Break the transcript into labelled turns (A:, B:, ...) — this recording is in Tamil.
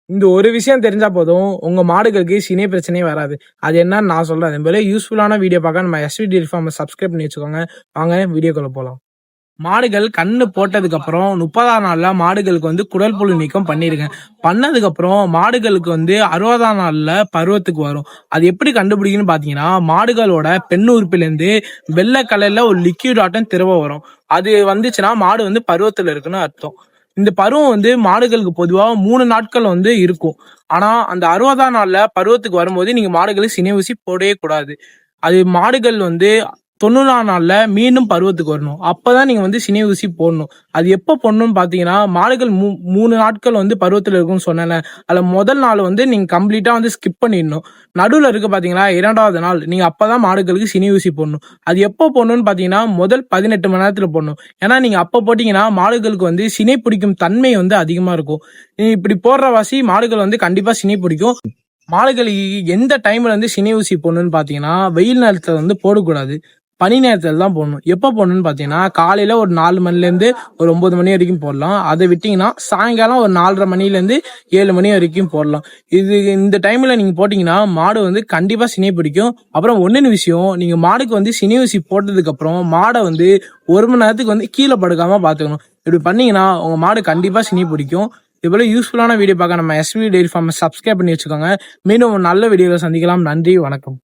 A: இந்த ஒரு விஷயம் தெரிஞ்சா போதும் உங்க மாடுகளுக்கு சினை பிரச்சனையே வராது. அது என்னன்னு நான் சொல்றேன். அதே போல யூஸ்ஃபுல்லான வீடியோ பார்க்க நம்ம எஸ்வி டெய்ரி ஃபார்மை சப்ஸ்கிரைப் பண்ணி வச்சுக்கோங்க. வாங்க வீடியோக்குள்ள போலாம். மாடுகள் கண்ணு போட்டதுக்கு அப்புறம் 30ஆம் நாள்ல மாடுகளுக்கு வந்து குடல் புழு நீக்கம் பண்ணிருக்கேன். பண்ணதுக்கு அப்புறம் மாடுகளுக்கு வந்து 60ஆம் நாள்ல பருவத்துக்கு வரும். அது எப்படி கண்டுபிடிக்குன்னு பாத்தீங்கன்னா, மாடுகளோட பெண் உறுப்பில இருந்து வெள்ளை கலர்ல ஒரு லிக்யூட் ஆட்டம் திரவம் வரும். அது வந்துச்சுன்னா மாடு வந்து பருவத்துல இருக்குன்னு அர்த்தம். இந்த பருவம் வந்து மாடுகளுக்கு பொதுவா 3 நாட்கள் வந்து இருக்கும். ஆனா அந்த 60ஆம் நாள்ல பருவத்துக்கு வரும்போது நீங்க மாடுகளுக்கு சினை ஊசி போடவே கூடாது. அது மாடுகள் வந்து 90ஆம் நாள்ல மீண்டும் பருவத்துக்கு வரணும். அப்பதான் நீங்க வந்து சினை ஊசி போடணும். அது எப்ப போடணும்னு பாத்தீங்கன்னா, மாடுகள் 3 நாட்கள் வந்து பருவத்துல இருக்கும்னு சொன்னேன்ல. அதுல முதல் நாள் வந்து நீங்க கம்ப்ளீட்டா வந்து ஸ்கிப் பண்ணிடணும். நடுவுல இருக்கு பாத்தீங்களா, 2வது நாள் நீங்க அப்பதான் மாடுகளுக்கு சினை ஊசி போடணும். அது எப்போ போடணும்னு பாத்தீங்கன்னா, முதல் 18 மணி நேரத்துல போடணும். ஏன்னா நீங்க அப்ப போட்டீங்கன்னா மாடுகளுக்கு வந்து சினை பிடிக்கும் தன்மை வந்து அதிகமா இருக்கும். இப்படி போடுற வாசி மாடுகள் வந்து கண்டிப்பா சினை பிடிக்கும். மாடுகளுக்கு எந்த டைம்ல வந்து சினை ஊசி போடணும்னு பாத்தீங்கன்னா, வெயில் நேரத்துல வந்து போடக்கூடாது. பனி நேரத்துல தான் போடணும். எப்ப போடணும்னு பாத்தீங்கன்னா, காலையில ஒரு 4 மணில இருந்து ஒரு 9 மணி வரைக்கும் போடலாம். அதை விட்டீங்கன்னா சாயங்காலம் ஒரு 4:30 மணில இருந்து 7 மணி வரைக்கும் போடலாம். இந்த டைம்ல நீங்க போட்டீங்கன்னா மாடு வந்து கண்டிப்பா சினை பிடிக்கும். அப்புறம் ஒன்னு விஷயம், நீங்க மாடுக்கு வந்து சினை ஊசி போட்டதுக்கு அப்புறம் மாடை வந்து 1 மணி நேரத்துக்கு வந்து கீழே படுக்காம பாத்துக்கணும். இப்படி பண்ணீங்கன்னா உங்க மாடு கண்டிப்பா சினை பிடிக்கும். இது போல யூஸ்ஃபுல்லான வீடியோ பார்க்க நம்ம எஸ்வி டெய்ரி ஃபார்மை சப்ஸ்கிரைப் பண்ணி வச்சுக்கோங்க. மீண்டும் ஒரு நல்ல வீடியோவை சந்திக்கலாம். நன்றி, வணக்கம்.